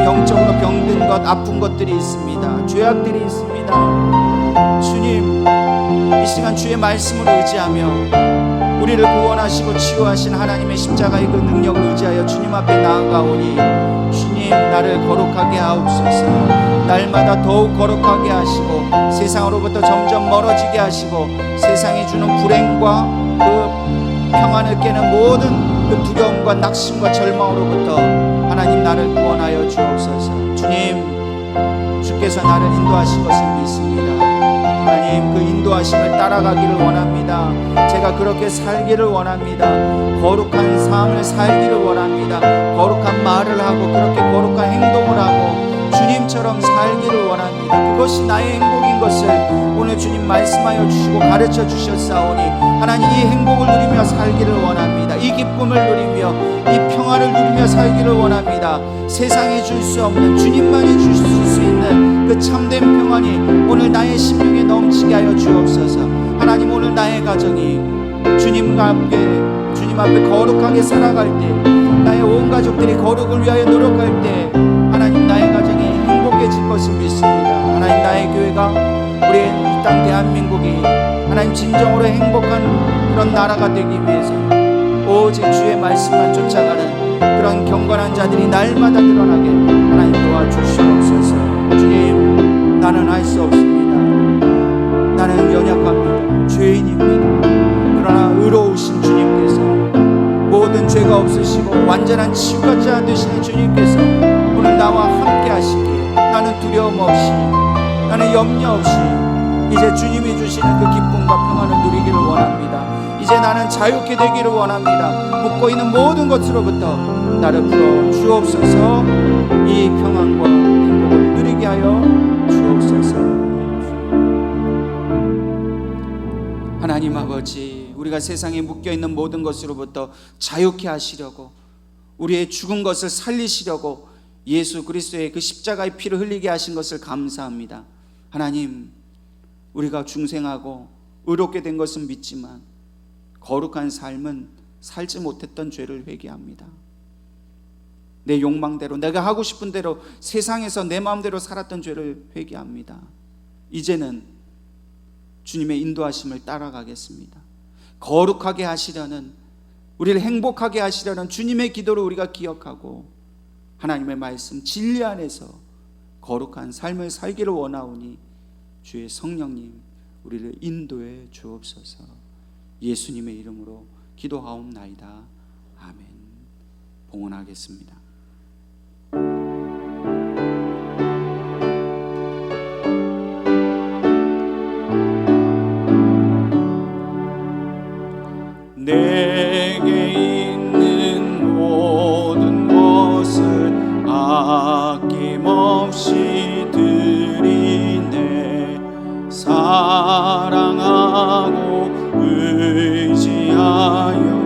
Speaker 1: 몇몇 아픈 것들이 있습니다. 죄악들이 있습니다. 주님, 이 시간 주의 말씀을 의지하며 우리를 구원하시고 치유하신 하나님의 십자가의 그 능력을 의지하여 주님 앞에 나아가오니 주님, 나를 거룩하게 하옵소서. 날마다 더욱 거룩하게 하시고 세상으로부터 점점 멀어지게 하시고 세상이 주는 불행과 그 평안을 깨는 모든 그 두려움과 낙심과 절망으로부터 하나님, 나를 구원하여 주옵소서. 주님, 주께서 나를 인도하신 것을 믿습니다. 하나님, 그 인도하심을 따라가기를 원합니다. 제가 그렇게 살기를 원합니다. 거룩한 삶을 살기를 원합니다. 거룩한 말을 하고 그렇게 거룩한 행동을 하고 주님처럼 살기를 원합니다. 그것이 나의 행복인 것을 오늘 주님 말씀하여 주시고 가르쳐 주셨사오니 하나님, 이 행복을 누리며 살기를 원합니다. 이 기쁨을 누리며 이 평화를 누리며 살기를 원합니다. 세상이 줄 수 없는, 주님만이 주실 수 있는 그 참된 평안이 오늘 나의 심령에 넘치게 하여 주옵소서. 하나님, 오늘 나의 가정이 주님 앞에 거룩하게 살아갈 때, 나의 온 가족들이 거룩을 위하여 노력할 때 하나님, 나의 가정이 행복해질 것을 믿습니다. 하나님, 나의 교회가, 우리의 이 땅 대한민국이 하나님 진정으로 행복한 그런 나라가 되기 위해서 오직 주의 말씀만 쫓아가는 그런 경건한 자들이 날마다 늘어나게 하나님 도와주시옵소서. 주님, 나는 할 수 없습니다. 나는 연약합니다. 죄인입니다. 그러나 의로우신 주님께서, 모든 죄가 없으시고 완전한 치유가 되시는 주님께서 오늘 나와 함께 하시기에 나는 두려움 없이, 나는 염려 없이 이제 주님이 주시는 그 기쁨과 평안을 누리기를 원합니다. 이제 나는 자유케 되기를 원합니다. 묶고 있는 모든 것으로부터 나를 풀어 주옵소서. 이 평안과 행복을 누리게 하여 주옵소서. 하나님 아버지, 우리가 세상에 묶여있는 모든 것으로부터 자유케 하시려고, 우리의 죽은 것을 살리시려고 예수 그리스도의 그 십자가의 피를 흘리게 하신 것을 감사합니다. 하나님, 우리가 중생하고 의롭게 된 것은 믿지만 거룩한 삶은 살지 못했던 죄를 회개합니다. 내 욕망대로, 내가 하고 싶은 대로 세상에서 내 마음대로 살았던 죄를 회개합니다. 이제는 주님의 인도하심을 따라가겠습니다. 거룩하게 하시려는, 우리를 행복하게 하시려는 주님의 기도를 우리가 기억하고 하나님의 말씀 진리 안에서 거룩한 삶을 살기를 원하오니 주의 성령님, 우리를 인도해 주옵소서. 예수님의 이름으로 기도하옵나이다. 아멘. 봉헌하겠습니다.
Speaker 2: 내게 있는 모든 것을 아낌없이 드리네. 사랑하고 의지하여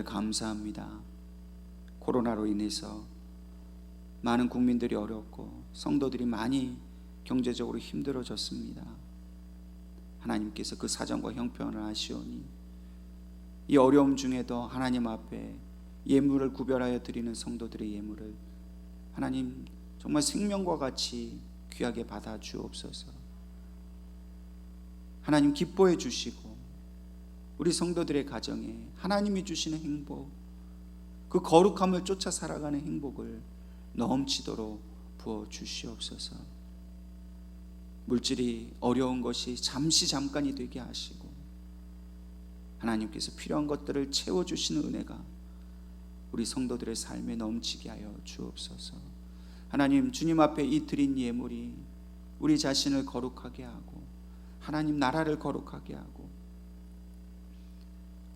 Speaker 1: 감사합니다. 코로나로 인해서 많은 국민들이 어렵고 성도들이 많이 경제적으로 힘들어졌습니다. 하나님께서 그 사정과 형편을 아시오니 이 어려움 중에도 하나님 앞에 예물을 구별하여 드리는 성도들의 예물을 하나님 정말 생명과 같이 귀하게 받아 주옵소서. 하나님 기뻐해 주시고 우리 성도들의 가정에 하나님이 주시는 행복, 그 거룩함을 쫓아 살아가는 행복을 넘치도록 부어 주시옵소서. 물질이 어려운 것이 잠깐이 되게 하시고 하나님께서 필요한 것들을 채워주시는 은혜가 우리 성도들의 삶에 넘치게 하여 주옵소서. 하나님, 주님 앞에 이 드린 예물이 우리 자신을 거룩하게 하고 하나님 나라를 거룩하게 하고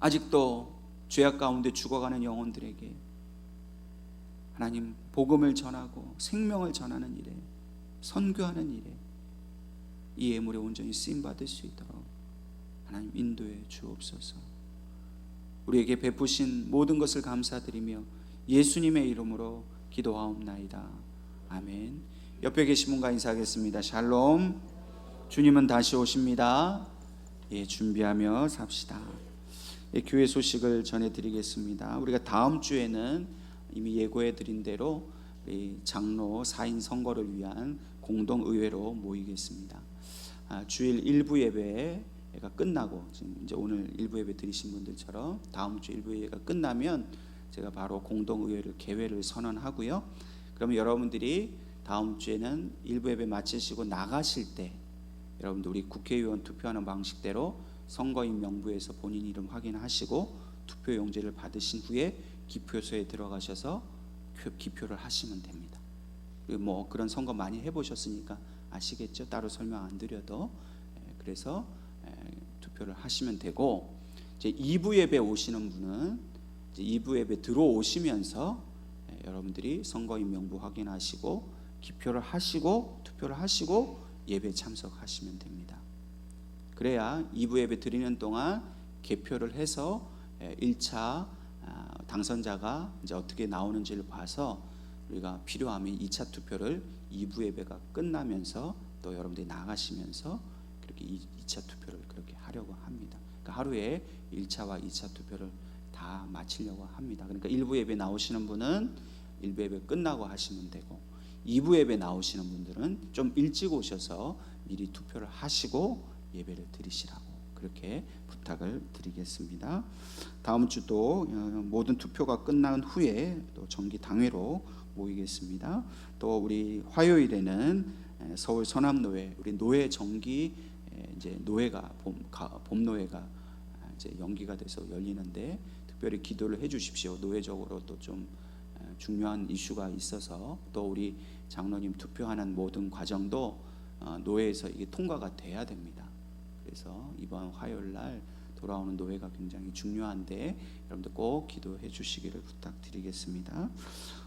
Speaker 1: 아직도 죄악 가운데 죽어가는 영혼들에게 하나님 복음을 전하고 생명을 전하는 일에, 선교하는 일에 이 예물에 온전히 쓰임 받을 수 있도록 하나님 인도해 주옵소서. 우리에게 베푸신 모든 것을 감사드리며 예수님의 이름으로 기도하옵나이다. 아멘. 옆에 계신 분과 인사하겠습니다. 샬롬. 주님은 다시 오십니다. 예, 준비하며 삽시다. 예, 교회 소식을 전해드리겠습니다. 우리가 다음 주에는 이미 예고해 드린 대로 우리 장로 4인 선거를 위한 공동의회로 모이겠습니다. 주일 일부 예배가 끝나고 지금 이제 오늘 일부 예배 드리신 분들처럼 다음 주 일부 예배가 끝나면 제가 바로 공동의회를 개회를 선언하고요. 그러면 여러분들이 다음 주에는 일부 예배 마치시고 나가실 때 여러분들 우리 국회의원 투표하는 방식대로 선거인 명부에서 본인 이름 확인하시고 투표 용지를 받으신 후에 기표소에 들어가셔서 기표를 하시면 됩니다. 그리고 뭐 그런 선거 많이 해보셨으니까 아시겠죠? 따로 설명 안 드려도. 그래서 투표를 하시면 되고, 이제 2부 예배 오시는 분은 이제 2부 예배 들어오시면서 여러분들이 선거인 명부 확인하시고 기표를 하시고 투표를 하시고 예배 참석하시면 됩니다. 그래야 2부 예배 드리는 동안 개표를 해서 1차 당선자가 이제 어떻게 나오는지를 봐서 우리가 필요하면 2차 투표를 2부 예배가 끝나면서 또 여러분들이 나가시면서 그렇게 2차 투표를 그렇게 하려고 합니다. 그러니까 하루에 1차와 2차 투표를 다 마치려고 합니다. 그러니까 1부 예배 나오시는 분은 1부 예배 끝나고 하시면 되고, 2부 예배 나오시는 분들은 좀 일찍 오셔서 미리 투표를 하시고 예배를 드리시라고 그렇게 부탁을 드리겠습니다. 다음 주도 모든 투표가 끝난 후에 또 정기 당회로 모이겠습니다. 또 우리 화요일에는 서울 서남노회 우리 노회 정기 이제 노회가 봄 노회가 이제 연기가 돼서 열리는데 특별히 기도를 해주십시오. 노회적으로 또 좀 중요한 이슈가 있어서 또 우리 장로님 투표하는 모든 과정도 노회에서 이게 통과가 돼야 됩니다. 그래서 이번 화요일 날 돌아오는 노회가 굉장히 중요한데 여러분들 꼭 기도해 주시기를 부탁드리겠습니다.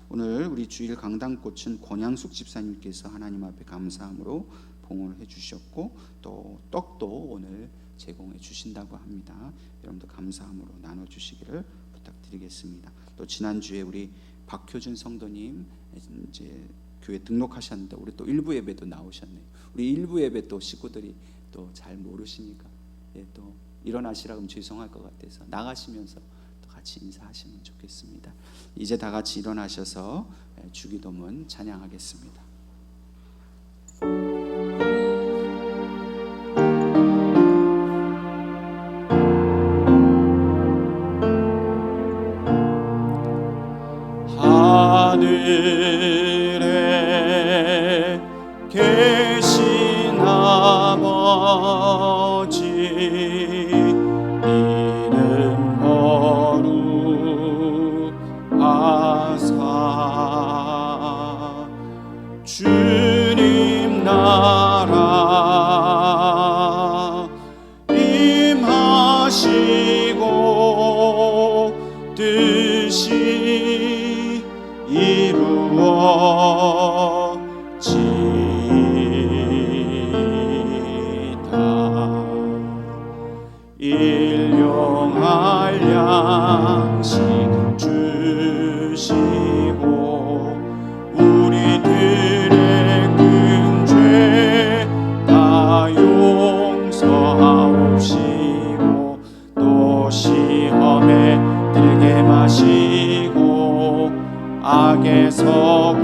Speaker 1: 오늘 우리 주일 강단꽃은 권양숙 집사님께서 하나님 앞에 감사함으로 봉헌을 해주셨고 또 떡도 오늘 제공해 주신다고 합니다. 여러분들 감사함으로 나눠주시기를 부탁드리겠습니다. 또 지난주에 우리 박효준 성도님 이제 교회 등록하셨는데 우리 또 일부 예배도 나오셨네요. 우리 일부 예배 또 식구들이 또 잘 모르시니까 또 일어나시라 그러면 죄송할 것 같아서 나가시면서 또 같이 인사하시면 좋겠습니다. 이제 다 같이 일어나셔서 주기도문 찬양하겠습니다.
Speaker 2: 하늘에 계신 아버지 이름 거룩하사 주님 나라 임하시고 뜻이 이루어지다. 일용할 양식 주시고 우리들의 큰 죄 다 용서하옵시고 또 시험에 들게 마시고 악에서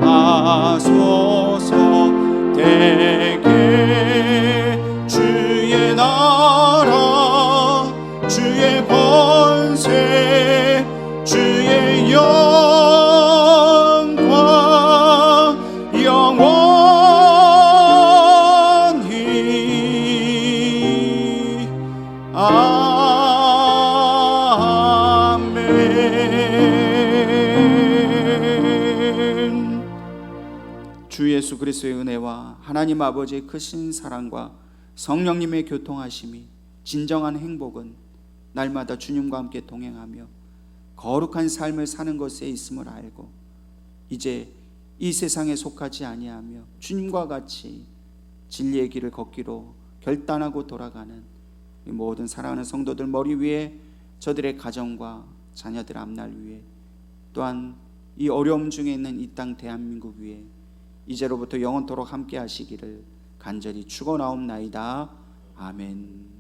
Speaker 2: 구원하소서. 대개 주의 나라 주의 권세 주의 영광 영원히 아멘.
Speaker 1: 주 예수 그리스도의 은혜와 하나님 아버지의 크신 사랑과 성령님의 교통하심이 진정한 행복은 날마다 주님과 함께 동행하며 거룩한 삶을 사는 것에 있음을 알고 이제 이 세상에 속하지 아니하며 주님과 같이 진리의 길을 걷기로 결단하고 돌아가는 이 모든 사랑하는 성도들 머리 위에 저들의 가정과 자녀들 앞날 위에 또한 이 어려움 중에 있는 이 땅 대한민국 위에 이제로부터 영원토록 함께 하시기를 간절히 축원하옵나이다. 아멘.